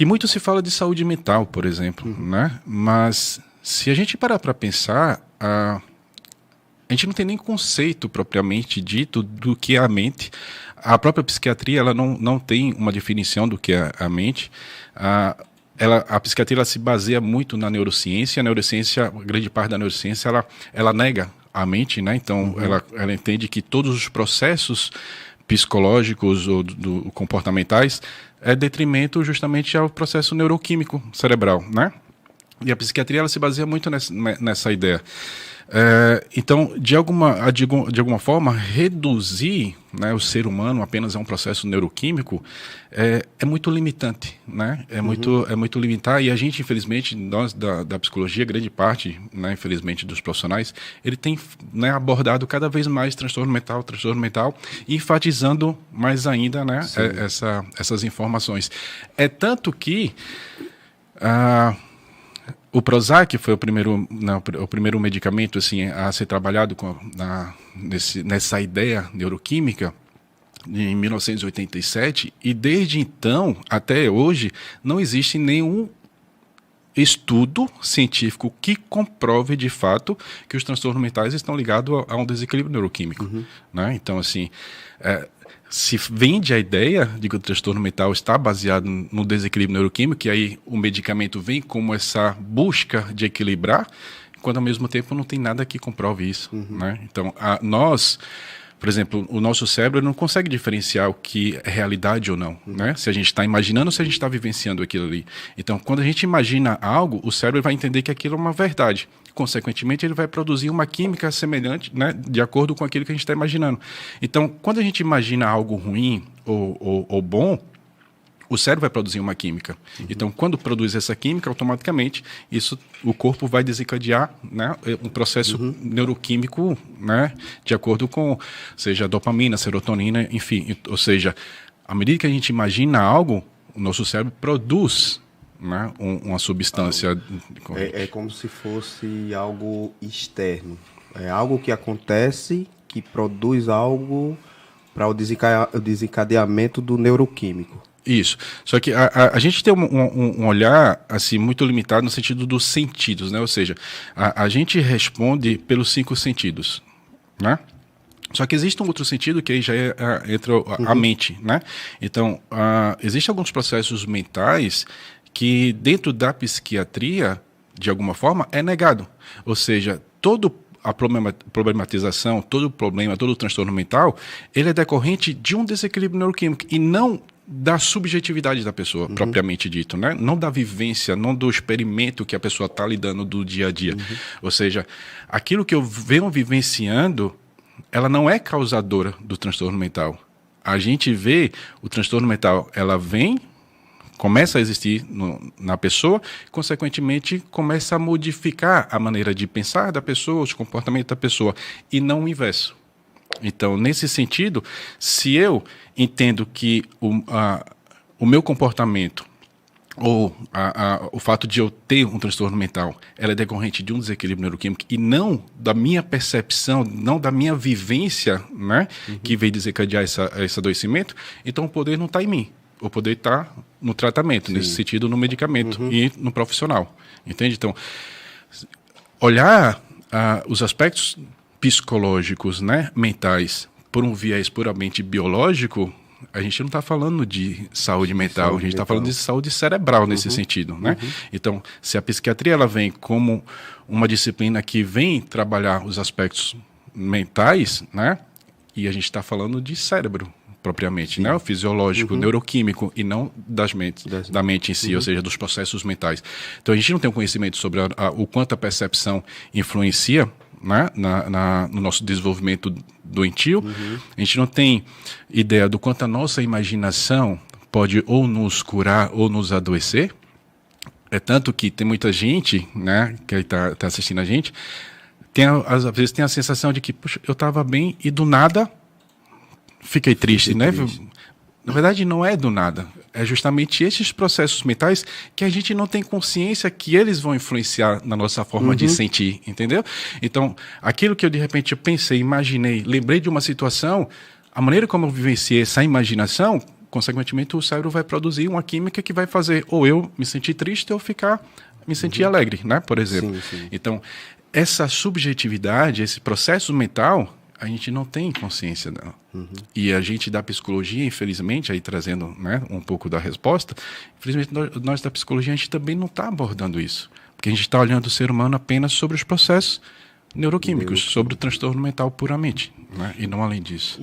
que muito se fala de saúde mental, por exemplo, né? Mas se a gente parar para pensar, a gente não tem nem conceito propriamente dito do que é a mente. A própria psiquiatria ela não tem uma definição do que é a mente. A psiquiatria ela se baseia muito na neurociência. A neurociência, grande parte da neurociência, ela nega a mente, né? Então, ela entende que todos os processos psicológicos ou comportamentais é detrimento justamente ao processo neuroquímico cerebral, né? E a psiquiatria ela se baseia muito nessa ideia. Então, de alguma forma, reduzir, né, o ser humano apenas a um processo neuroquímico é muito limitante, né? É muito limitar, e a gente, infelizmente, nós da psicologia, grande parte, né, infelizmente, dos profissionais, ele tem, né, abordado cada vez mais transtorno mental, e enfatizando mais ainda, né, essas informações. É tanto que o Prozac foi o primeiro medicamento assim, a ser trabalhado nessa ideia neuroquímica em 1987, e desde então até hoje não existe nenhum estudo científico que comprove de fato que os transtornos mentais estão ligados a um desequilíbrio neuroquímico, né? Então, assim, se vende a ideia de que o transtorno mental está baseado no desequilíbrio neuroquímico, e aí o medicamento vem como essa busca de equilibrar, quando ao mesmo tempo não tem nada que comprove isso, né? Então, por exemplo, o nosso cérebro não consegue diferenciar o que é realidade ou não, né? Se a gente está imaginando ou se a gente está vivenciando aquilo ali. Então, quando a gente imagina algo, o cérebro vai entender que aquilo é uma verdade. Consequentemente, ele vai produzir uma química semelhante, né, de acordo com aquilo que a gente está imaginando. Então, quando a gente imagina algo ruim ou bom, o cérebro vai produzir uma química. Então, quando produz essa química, automaticamente, o corpo vai desencadear, né, um processo neuroquímico, né, de acordo com, seja dopamina, serotonina, enfim. Ou seja, à medida que a gente imagina algo, o nosso cérebro produz, né, uma substância. É como se fosse algo externo. É algo que acontece, que produz algo para o desencadeamento do neuroquímico. Isso. Só que a gente tem um olhar assim, muito limitado no sentido dos sentidos, né? Ou seja, a gente responde pelos 5 sentidos, né? Só que existe um outro sentido que aí já entra a mente, né? Então, existem alguns processos mentais que dentro da psiquiatria, de alguma forma, é negado. Ou seja, a problematização, todo o problema, todo o transtorno mental, ele é decorrente de um desequilíbrio neuroquímico e não da subjetividade da pessoa, propriamente dito, né? Não da vivência, não do experimento que a pessoa está lidando do dia a dia. Ou seja, aquilo que eu venho vivenciando, ela não é causadora do transtorno mental. A gente vê o transtorno mental, ela começa a existir na pessoa, consequentemente começa a modificar a maneira de pensar da pessoa, os comportamentos da pessoa, e não o inverso. Então, nesse sentido, se eu entendo que o meu comportamento ou o fato de eu ter um transtorno mental, ela é decorrente de um desequilíbrio neuroquímico e não da minha percepção, não da minha vivência, né, que veio desencadear esse adoecimento, então o poder não está em mim. O poder está no tratamento, nesse sentido, no medicamento e no profissional. Entende? Então, olhar os aspectos psicológicos, né, mentais, por um viés puramente biológico, a gente não está falando de saúde mental, a gente está falando de saúde cerebral nesse sentido, né? Então, se a psiquiatria ela vem como uma disciplina que vem trabalhar os aspectos mentais, né, e a gente está falando de cérebro propriamente, né, o fisiológico, neuroquímico, e não da mente em si, ou seja, dos processos mentais. Então, a gente não tem um conhecimento sobre o quanto a percepção influencia, né, no nosso desenvolvimento doentio. A gente não tem ideia do quanto a nossa imaginação pode ou nos curar ou nos adoecer. É tanto que tem muita gente, né, que está assistindo a gente, às vezes tem a sensação de que, puxa, eu estava bem e do nada fiquei triste, né? Na verdade, não é do nada. É justamente esses processos mentais que a gente não tem consciência que eles vão influenciar na nossa forma de sentir, entendeu? Então, aquilo que eu, de repente, pensei, imaginei, lembrei de uma situação, a maneira como eu vivenciei essa imaginação consequentemente, o cérebro vai produzir uma química que vai fazer ou eu me sentir triste ou me sentir alegre, né? Por exemplo. Sim, sim. Então, essa subjetividade, esse processo mental, a gente não tem consciência dela. E a gente da psicologia, infelizmente, aí trazendo, né, um pouco da resposta, infelizmente nós da psicologia, a gente também não está abordando isso. Porque a gente está olhando o ser humano apenas sobre os processos neuroquímicos, sobre o transtorno mental puramente, né, e não além disso.